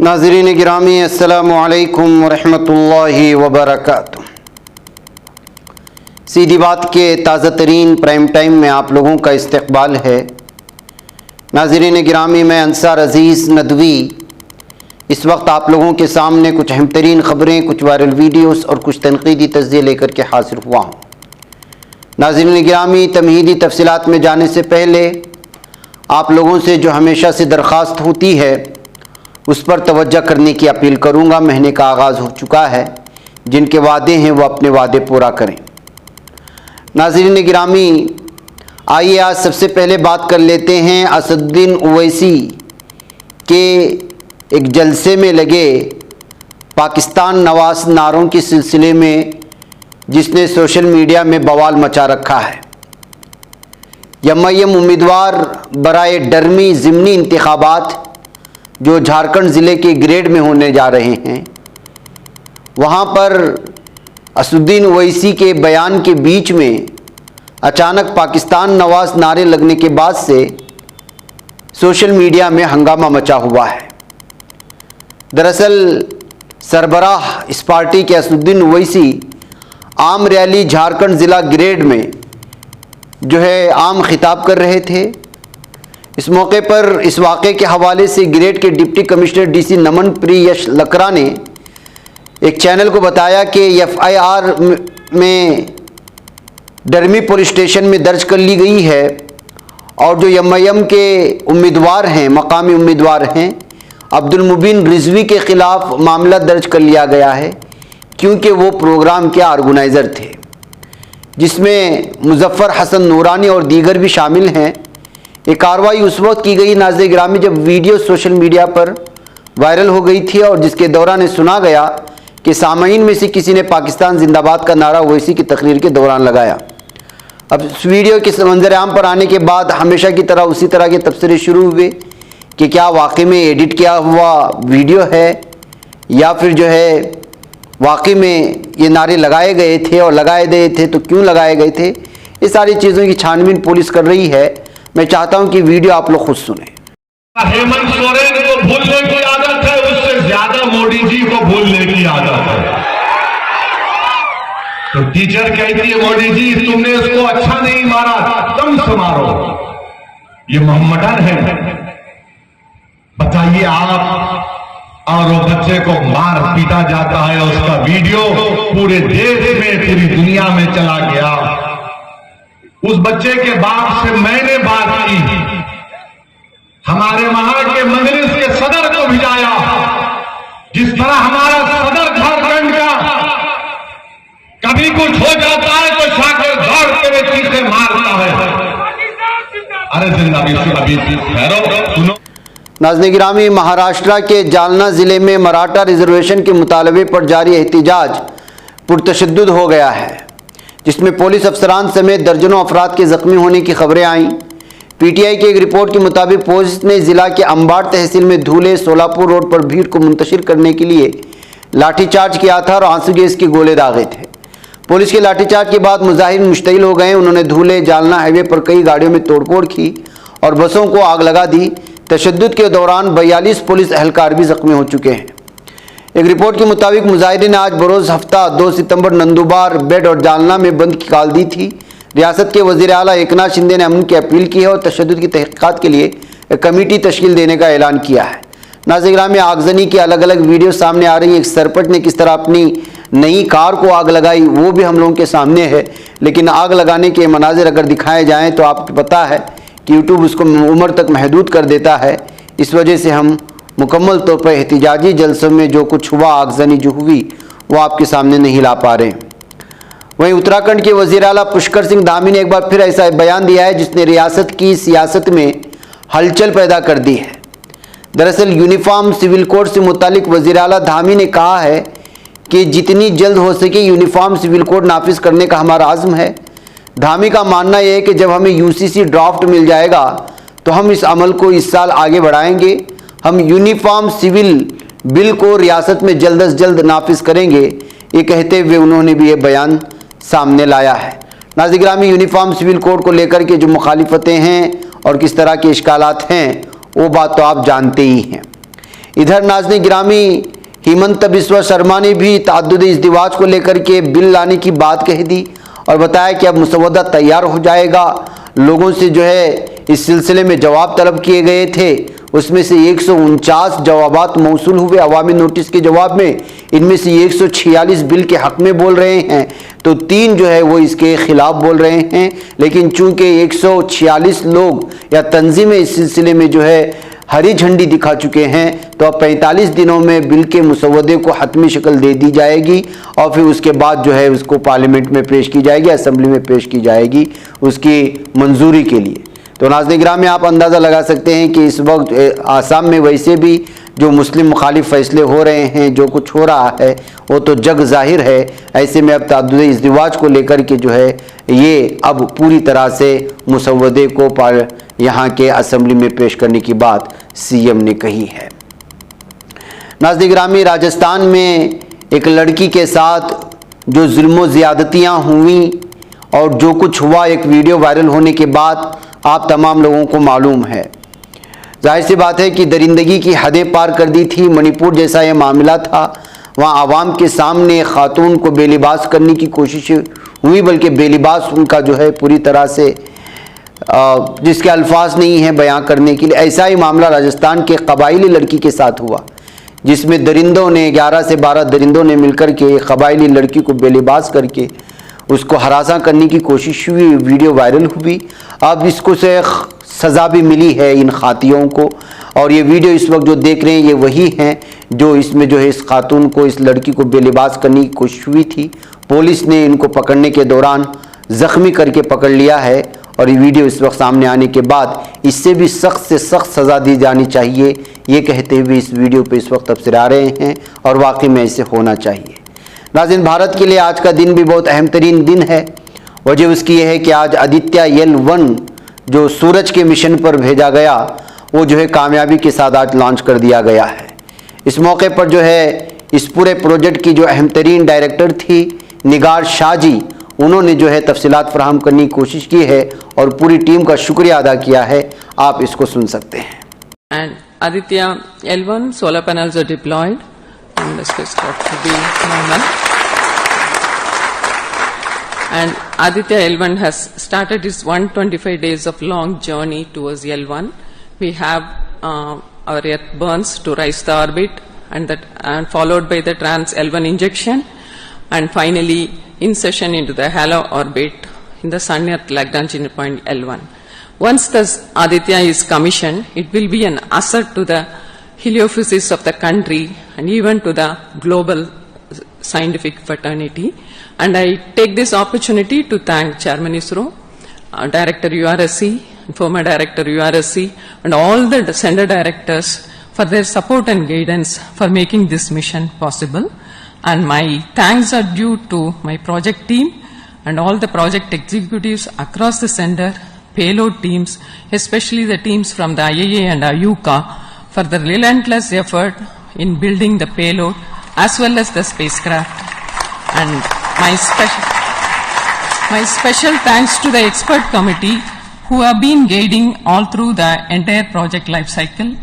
नाज़रीन गिरामी अस्सलामु अलैकुम वरहमतुल्लाहि वबरकातुह। सीधी बात के ताज़ा तरीन प्राइम टाइम में आप लोगों का इस्तकबाल है। नाज़रीन गिरामी, मैं अंसार अज़ीज़ नदवी इस वक्त आप लोगों के सामने कुछ अहम तरीन ख़बरें, कुछ वायरल वीडियोस और कुछ तनक़ीदी तज़्ज़िये लेकर के हाज़िर हुआ हूँ। नाज़रीन गिरामी, तमहीदी तफसीलात में जाने से पहले आप लोगों से जो हमेशा से दरख्वास्त होती है उस पर तवज्जो करने की अपील करूँगा। महीने का आगाज़ हो चुका है, जिनके वादे हैं वो अपने वादे पूरा करें। नाज़रीन गिरामी, आइए आज सबसे पहले बात कर लेते हैं असदुद्दीन ओवैसी के एक जलसे में लगे पाकिस्तान नवाज नारों के सिलसिले में, जिसने सोशल मीडिया में बवाल मचा रखा है। एम उम्मीदवार बराए डरमी ज़िमनी इंतखाबात जो झारखंड ज़िले के ग्रेड में होने जा रहे हैं, वहाँ पर असदुद्दीन ओवैसी के बयान के बीच में अचानक पाकिस्तान नवाज नारे लगने के बाद से सोशल मीडिया में हंगामा मचा हुआ है। दरअसल सरबराह इस पार्टी के असदुद्दीन ओवैसी आम रैली झारखंड ज़िला ग्रेड में जो है आम खिताब कर रहे थे। इस मौके पर इस वाक़े के हवाले से ग्रेड के डिप्टी कमिश्नर डीसी नमन प्रियश लकरा ने एक चैनल को बताया कि एफआईआर में डरमी पुलिस स्टेशन में दर्ज कर ली गई है और जो एमआईएम के उम्मीदवार हैं, मकामी उम्मीदवार हैं, अब्दुल मुबीन रिजवी के ख़िलाफ़ मामला दर्ज कर लिया गया है, क्योंकि वो प्रोग्राम के ऑर्गेनाइज़र थे, जिसमें मुजफ्फर हसन नूरानी और दीगर भी शामिल हैं। ये कार्रवाई उस वक्त की गई नाज़रीन गिरामी जब वीडियो सोशल मीडिया पर वायरल हो गई थी और जिसके दौरान सुना गया कि सामईन में से किसी ने पाकिस्तान जिंदाबाद का नारा ओवैसी की तकरीर के दौरान लगाया। अब इस वीडियो के मंजर आम पर आने के बाद हमेशा की तरह उसी तरह के तबसरे शुरू हुए कि क्या वाकई में एडिट किया हुआ वीडियो है या फिर जो है वाकई में ये नारे लगाए गए थे, और लगाए गए थे तो क्यों लगाए गए थे। ये सारी चीज़ों की छानबीन पुलिस कर रही है। मैं चाहता हूं कि वीडियो आप लोग खुद सुने। हेमंत सोरेन को भूलने की आदत है, उससे ज्यादा मोदी जी को भूलने की आदत है। तो टीचर कहती है मोदी जी तुमने इसको अच्छा नहीं मारा, कम से मारो, ये मोहम्मदन है। बताइए आप, और वो बच्चे को मार पीटा जाता है, उसका वीडियो पूरे देश में, पूरी दुनिया में चला गया। उस बच्चे के बाप से मैंने बात की, हमारे वहां के मजलिस के सदर को भिजाया। जिस तरह हमारा सदर झारखंड का कभी कुछ हो जाता है तो शाकिर दौड़ के चीखे मारता है। अरे जिंदाबाद सुनो। नाज़रीन गिरामी, महाराष्ट्र के जालना ज़िले में मराठा रिजर्वेशन के मुतालबे पर जारी एहतिजाज पुरतशद्दुद हो गया है, जिसमें पुलिस अफसरान समेत दर्जनों अफराद के ज़ख्मी होने की खबरें आईं। पीटीआई की एक रिपोर्ट के मुताबिक पुलिस ने ज़िला के अंबाड़ तहसील में धूले सोलापुर रोड पर भीड़ को मुंतशिर करने के लिए लाठीचार्ज किया था और आंसू गैस के गोले दागे थे। पुलिस के लाठीचार्ज के बाद मुजाहिरीन मुश्तइल हो गए। उन्होंने धूले जालना हाईवे पर कई गाड़ियों में तोड़फोड़ की और बसों को आग लगा दी। तशद्दुद के दौरान 42 पुलिस एहलकार भी ज़ख्मी हो चुके हैं। एक रिपोर्ट के मुताबिक मुजाहिरीन ने आज बरोज़ हफ्ता 2 सितंबर नंदुबार, बेड और जालना में बंद की कॉल दी थी। रियासत के वज़ीर आला एकनाथ शिंदे ने अमन की अपील की है और तशद्दुद की तहक़ीक़ात के लिए एक कमेटी तश्कील देने का ऐलान किया है। नाज़रीन में आगजनी की अलग अलग वीडियो सामने आ रही है। एक सरपंच ने किस तरह अपनी नई कार को आग लगाई वो भी हम लोगों के सामने है, लेकिन आग लगाने के मनाजिर अगर दिखाए जाएँ तो आपको पता है कि यूट्यूब उसको उम्र तक महदूद कर देता है। इस वजह से हम मुकम्मल तौर पर एहतिजाजी जलसों में जो कुछ हुआ, आगजनी जो हुई, वो आपके सामने नहीं ला पा रहे। वहीं उत्तराखंड के वज़ीर आला पुष्कर सिंह धामी ने एक बार फिर ऐसा बयान दिया है जिसने रियासत की सियासत में हलचल पैदा कर दी है। दरअसल यूनिफॉर्म सिविल कोड से मुतालिक वज़ीर आला धामी ने कहा है कि जितनी जल्द हो सके यूनिफॉर्म सिविल कोड नाफिज करने का हमारा आज़म है। धामी का मानना यह है कि जब हमें यूसीसी ड्राफ्ट मिल जाएगा तो हम इस अमल को इस साल आगे बढ़ाएंगे। हम यूनिफॉर्म सिविल बिल को रियासत में जल्द अज जल्द नाफिज करेंगे। ये कहते हुए उन्होंने भी ये बयान सामने लाया है। नाज़रीन गिरामी, यूनिफॉर्म सिविल कोड को लेकर के जो मुखालिफतें हैं और किस तरह के इश्कालात हैं वो बात तो आप जानते ही हैं। इधर नाज़रीन गिरामी हेमंत बिस्वा शर्मा ने भी तअद्दुद इज़्दिवाज को लेकर के बिल लाने की बात कह दी और बताया कि अब मुसवदा तैयार हो जाएगा। लोगों से जो है इस सिलसिले में जवाब तलब किए गए थे, उसमें से 149 जवाबात मौसूल हुए अवामी नोटिस के जवाब में। इनमें से 146 बिल के हक़ में बोल रहे हैं तो 3 जो है वो इसके ख़िलाफ़ बोल रहे हैं। लेकिन चूँकि 146 लोग या तंजीमें इस सिलसिले में जो है हरी झंडी दिखा चुके हैं तो अब 45 दिनों में बिल के मुसवदे को हतमी शक्ल दे दी जाएगी और फिर उसके बाद जो है उसको पार्लियामेंट में पेश की जाएगी, असेंबली में पेश की जाएगी उसकी मंजूरी के लिए। तो नाज़रीन गिरामी आप अंदाज़ा लगा सकते हैं कि इस वक्त आसाम में वैसे भी जो मुस्लिम मुखालिफ फ़ैसले हो रहे हैं, जो कुछ हो रहा है वो तो जग ज़ाहिर है। ऐसे में अब तअद्दुद इज़्दिवाज को लेकर के जो है ये अब पूरी तरह से मुसवदे को यहाँ के असेंबली में पेश करने की बात सीएम ने कही है। नाज़रीन गिरामी राजस्थान में एक लड़की के साथ जो जुल्म ज़्यादतियाँ हुई और जो कुछ हुआ एक वीडियो वायरल होने के बाद आप तमाम लोगों को मालूम है। जाहिर सी बात है कि दरिंदगी की हदें पार कर दी थी। मणिपुर जैसा ये मामला था, वहाँ आवाम के सामने खातून को बेलिबास करने की कोशिश हुई, बल्कि बेलिबास उनका जो है पूरी तरह से जिसके अल्फाज नहीं हैं बयां करने के लिए। ऐसा ही मामला राजस्थान के कबायली लड़की के साथ हुआ जिसमें दरिंदों ने 11 से 12 दरिंदों ने मिलकर के एक कबायली लड़की को बेलिबास करके उसको हरासा करने की कोशिश हुई, वीडियो वायरल हुई। अब इसको से सज़ा भी मिली है इन खातियों को और ये वीडियो इस वक्त जो देख रहे हैं ये वही हैं जो इसमें जो है इस खातून को, इस लड़की को बेलिबास करने की कोशिश हुई थी। पुलिस ने इनको पकड़ने के दौरान ज़ख्मी करके पकड़ लिया है और ये वीडियो इस वक्त सामने आने के बाद इससे भी सख्त से सख्त सज़ा दी जानी चाहिए, ये कहते हुए इस वीडियो पे इस वक्त तबसरे आ रहे हैं और वाकई में ऐसे होना चाहिए। नाज़रीन भारत के लिए आज का दिन भी बहुत अहम तरीन दिन है। वजह उसकी यह है कि आज आदित्य L1 जो सूरज के मिशन पर भेजा गया वो जो है कामयाबी के साथ आज लॉन्च कर दिया गया है। इस मौके पर जो है इस पूरे प्रोजेक्ट की जो अहम तरीन डायरेक्टर थी निगार शाह जी, उन्होंने जो है तफसीलात फराहम करने की कोशिश की है और पूरी टीम का शुक्रिया अदा किया है। आप इसको सुन सकते हैं। And Aditya L1 solar panels are deployed and the spacecraft to be normal. And Aditya L1 has started its 125 days of long journey towards L1. We have our Earth burns to rise the orbit and followed by the trans L1 injection and finally insertion into the halo orbit in the Sun Earth Lagrange point L1. Once this Aditya is commissioned, it will be an asset to the heliophysics of the country and even to the global scientific fraternity. And I take this opportunity to thank Chairman ISRO, Director URSC, former Director URSC, and all the Center Directors for their support and guidance for making this mission possible. And my thanks are due to my project team and all the project executives across the center, payload teams, especially the teams from the IAA and IUCA for the relentless effort in building the payload as well as the spacecraft. And my special thanks to the expert committee who have been guiding all through the entire project life cycle.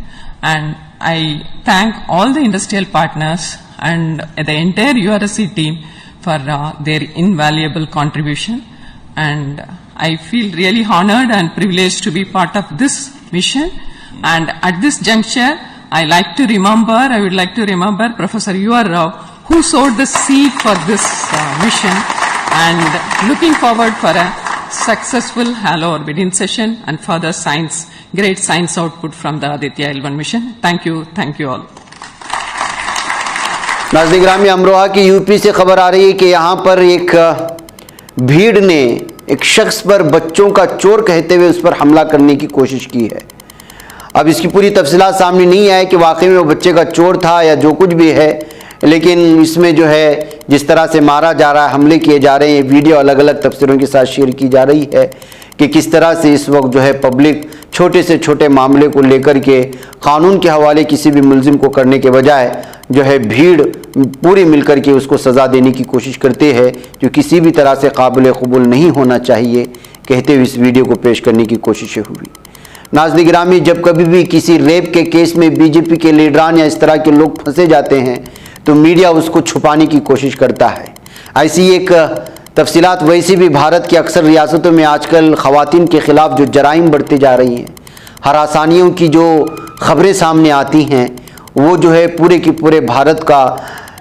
And I thank all the industrial partners and the entire URSC team for their invaluable contribution. And I feel really honored and privileged to be part of this mission. And at this juncture, I would like to remember Professor U.R. Rao, who sowed the seed for this mission, and looking forward for a successful halo orbit insertion and further great science output from the Aditya L1 mission. Thank you all. नाज़रीन गिरामी, अमरोहा की UP से खबर आ रही है कि यहाँ पर एक भीड़ ने एक शख्स पर बच्चों का चोर कहते हुए उस पर हमला करने की कोशिश की है। अब इसकी पूरी तफसीलात सामने नहीं आए कि वाकई में वो बच्चे का चोर था या जो कुछ भी है, लेकिन इसमें जो है जिस तरह से मारा जा रहा है, हमले किए जा रहे हैं, वीडियो अलग अलग तफसीरों के साथ शेयर की जा रही है कि किस तरह से इस वक्त जो है पब्लिक छोटे से छोटे मामले को लेकर के कानून के हवाले किसी भी मुलजिम को करने के बजाय जो है भीड़ पूरी मिलकर के उसको सज़ा देने की कोशिश करती है, जो किसी भी तरह से काबिल कबूल नहीं होना चाहिए, कहते हुए इस वीडियो को पेश करने की कोशिशें हुई। नाज़रीन गिरामी, जब कभी भी किसी रेप के केस में बीजेपी के लीडरान या इस तरह के लोग फंसे जाते हैं तो मीडिया उसको छुपाने की कोशिश करता है। ऐसी एक तफसीलात वैसे भी भारत की अक्सर रियासतों में आजकल ख़वातीन के ख़िलाफ़ जो जराइम बढ़ते जा रही हैं, हरासानियों की जो ख़बरें सामने आती हैं, वो जो है पूरे की पूरे भारत का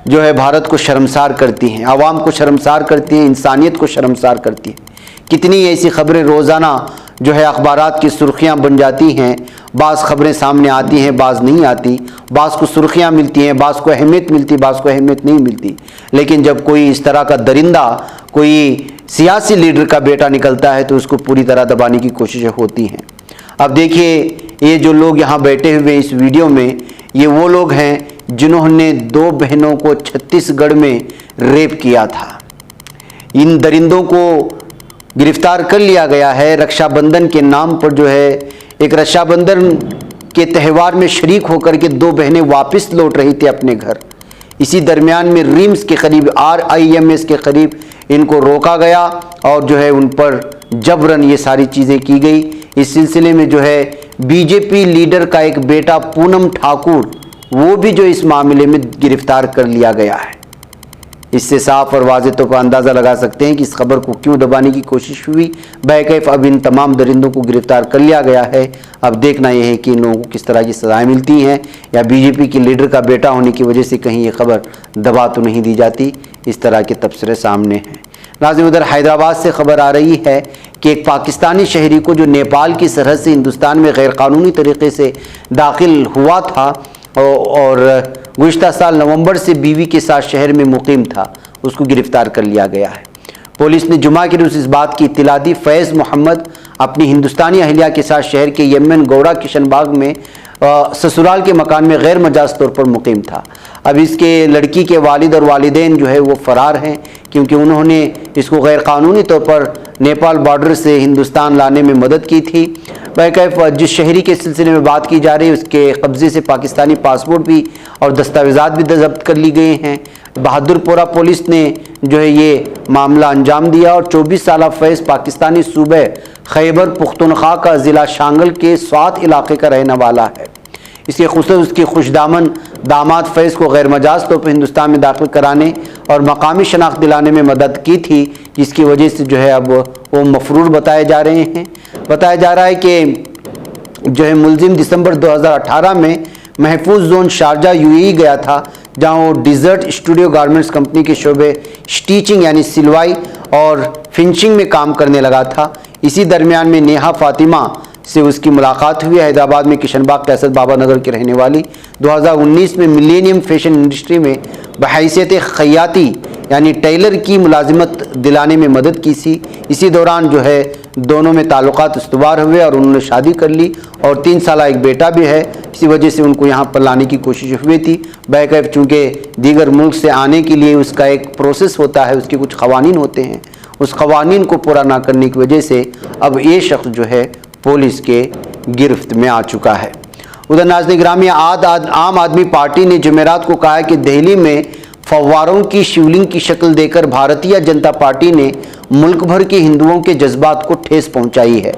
जो है भारत को शर्मसार करती हैं, आवाम को शर्मसार करती हैं, इंसानियत को शर्मसार करती हैं। कितनी ऐसी ख़बरें रोज़ाना जो है अखबारात की सुर्खियां बन जाती हैं। बाज़ ख़बरें सामने आती हैं, बाज़ नहीं आती, बाज़ को सुर्खियां मिलती हैं, बाज़ को अहमियत मिलती, बाज़ को अहमियत नहीं मिलती। लेकिन जब कोई इस तरह का दरिंदा कोई सियासी लीडर का बेटा निकलता है तो उसको पूरी तरह दबाने की कोशिशें होती हैं। अब देखिए, ये जो लोग यहाँ बैठे हुए इस वीडियो में, ये वो लोग हैं जिन्होंने 2 बहनों को छत्तीसगढ़ में रेप किया था। इन दरिंदों को गिरफ्तार कर लिया गया है। रक्षाबंधन के नाम पर जो है एक रक्षाबंधन के त्यौहार में शरीक होकर के 2 बहनें वापस लौट रही थी अपने घर। इसी दरमियान में रिम्स के करीब RIMS के करीब इनको रोका गया और जो है उन पर जबरन ये सारी चीज़ें की गई। इस सिलसिले में जो है बीजेपी लीडर का एक बेटा पूनम ठाकुर, वो भी जो इस मामले में गिरफ्तार कर लिया गया है। इससे साफ और वाज़ेह तौर पर अंदाज़ा लगा सकते हैं कि इस खबर को क्यों दबाने की कोशिश हुई। बैकैफ अब इन तमाम दरिंदों को गिरफ्तार कर लिया गया है। अब देखना यह है कि इन लोगों को किस तरह की सजाएं मिलती हैं, या बीजेपी के लीडर का बेटा होने की वजह से कहीं ये खबर दबा तो नहीं दी जाती। इस तरह के तबसरे सामने हैं। नाज़रीन, उधर हैदराबाद से खबर आ रही है कि एक पाकिस्तानी शहरी को जो नेपाल की सरहद से हिंदुस्तान में गैरकानूनी तरीके से दाखिल हुआ था और गुज़िश्ता साल नवंबर से बीवी के साथ शहर में मुकीम था, उसको गिरफ्तार कर लिया गया है। पुलिस ने जुमा के रोज़ इस बात की इत्तला दी। फैज़ मोहम्मद अपनी हिंदुस्तानी अहलिया के साथ शहर के यमन गौड़ा किशनबाग में ससुराल के मकान में गैर मजाज तौर पर मुकीम था। अब इसके लड़की के वालिद और वालिदैन जो है वो फ़रार हैं, क्योंकि उन्होंने इसको गैर कानूनी तौर पर नेपाल बॉर्डर से हिंदुस्तान लाने में मदद की थी। बैकैफ जिस शहरी के सिलसिले में बात की जा रही है, उसके कब्ज़े से पाकिस्तानी पासपोर्ट भी और दस्तावेज़ात भी जब्त कर ली गए हैं। बहादुरपुरा पुलिस ने जो है ये मामला अंजाम दिया और 24 साल फैज़ पाकिस्तानी सूबे खैबर पुख्तनख्वा का ज़िला शांगल के स्वात इलाके का रहने वाला है। इसके खुसूस उसके खुशदामन दामाद फैज़ को गैर मजाज तौर पर हिंदुस्तान में दाखिल कराने और मकामी शनाख्त दिलाने में मदद की थी, जिसकी वजह से जो है अब वो मफरूर बताए जा रहे हैं। बताया जा रहा है कि जो है मुलजिम दिसंबर 2018 में महफूज जोन शारजा UAE गया था, जहां वो डिज़र्ट स्टूडियो गारमेंट्स कंपनी के शोबे स्टिचिंग यानी सिलवाई और फिनिशिंग में काम करने लगा था। इसी दरमियान में नेहा फातिमा से उसकी मुलाकात हुई। हैदराबाद में किशनबाग के असद बाबा नगर की रहने वाली 2019 में मिलेनियम फैशन इंडस्ट्री में बहैसियत खयाती यानी टेलर की मुलाजिमत दिलाने में मदद की थी। इसी दौरान जो है दोनों में ताल्लुकात इस्तवार हुए और उन्होंने शादी कर ली और 3 साल एक बेटा भी है। इसी वजह से उनको यहाँ पर लाने की कोशिश हुई थी। बैकैफ चूँकि दीगर मुल्क से आने के लिए उसका एक प्रोसेस होता है, उसके कुछ क़वानीन होते हैं, उस क़वानीन को पूरा ना करने की वजह से अब ये शख्स जो है पुलिस के गिरफ्त में आ चुका है। उधर नाज़रीन गिरामी, आम आदमी पार्टी ने जुमेरात को कहा है कि दिल्ली में फव्वारों की शिवलिंग की शक्ल देकर भारतीय जनता पार्टी ने मुल्क भर के हिंदुओं के जज्बात को ठेस पहुंचाई है।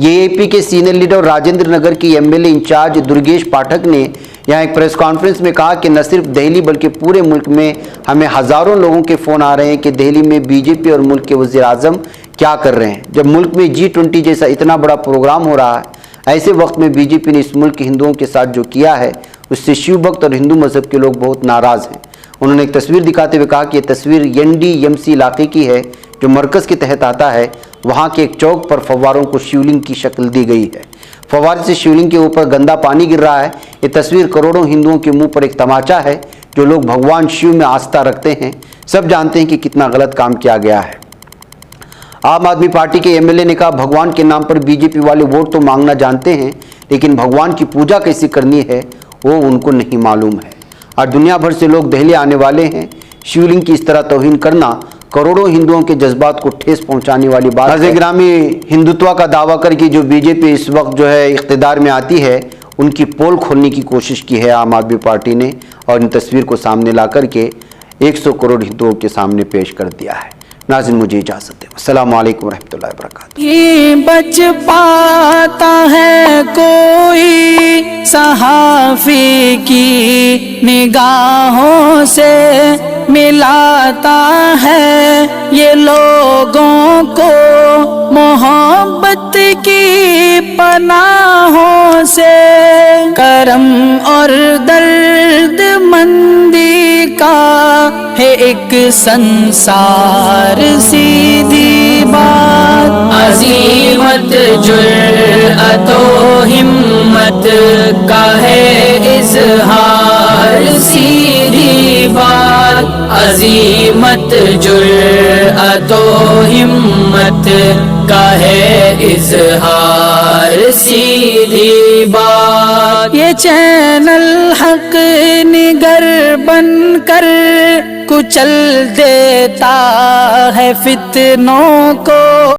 ये AP के सीनियर लीडर राजेंद्र नगर की MLA इंचार्ज दुर्गेश पाठक ने यहाँ एक प्रेस कॉन्फ्रेंस में कहा कि न सिर्फ दिल्ली बल्कि पूरे मुल्क में हमें हज़ारों लोगों के फ़ोन आ रहे हैं कि दिल्ली में बीजेपी और मुल्क के वज़ीर आज़म क्या कर रहे हैं, जब मुल्क में G20 जैसा इतना बड़ा प्रोग्राम हो रहा है। ऐसे वक्त में बीजेपी ने इस मुल्क के हिंदुओं के साथ जो किया है उससे शिव भक्त और हिंदू मज़हब के लोग बहुत नाराज़ हैं। उन्होंने एक तस्वीर दिखाते हुए कहा कि यह तस्वीर NDMC इलाके की है जो मरकज़ के तहत आता है। वहाँ के एक चौक पर फव्वारों को शिवलिंग की शक्ल दी गई है। फव्वारे से शिवलिंग के ऊपर गंदा पानी गिर रहा है। ये तस्वीर करोड़ों हिंदुओं के मुंह पर एक तमाचा है। जो लोग भगवान शिव में आस्था रखते हैं सब जानते हैं कि कितना गलत काम किया गया है। आम आदमी पार्टी के MLA ने कहा, भगवान के नाम पर बीजेपी वाले वोट तो मांगना जानते हैं, लेकिन भगवान की पूजा कैसे करनी है वो उनको नहीं मालूम है। और दुनिया भर से लोग दिल्ली आने वाले हैं। शिवलिंग की इस तरह तौहीन करना करोड़ों हिंदुओं के जज्बात को ठेस पहुंचाने वाली बात है। ग्रामी हिंदुत्व का दावा करके जो बीजेपी इस वक्त जो है इख्तिदार में आती है, उनकी पोल खोलने की कोशिश की है आम आदमी पार्टी ने और इन तस्वीर को सामने ला करके 100 करोड़ हिंदुओं के सामने पेश कर दिया है। नाज़रीन मुझे इजाज़त दें। अस्सलामु अलैकुम रहमतुल्लाहि व बरकातुहू। ही बच पाता है कोई सहाफ़ी की निगाहों से, मिलाता है ये लोगों को मोहब्बत की पनाहों से। करम और दर्द मंदी का है एक संसार, सीधी बात अज़ीमत जुर्अतो हिम्मत का है इज़हार, सीधी बात अज़ीमत जुर्अतो हिम्मत का है इज़हार, सीधी बात। ये चैनल हक निगर बनकर कुचल देता है फितनों को।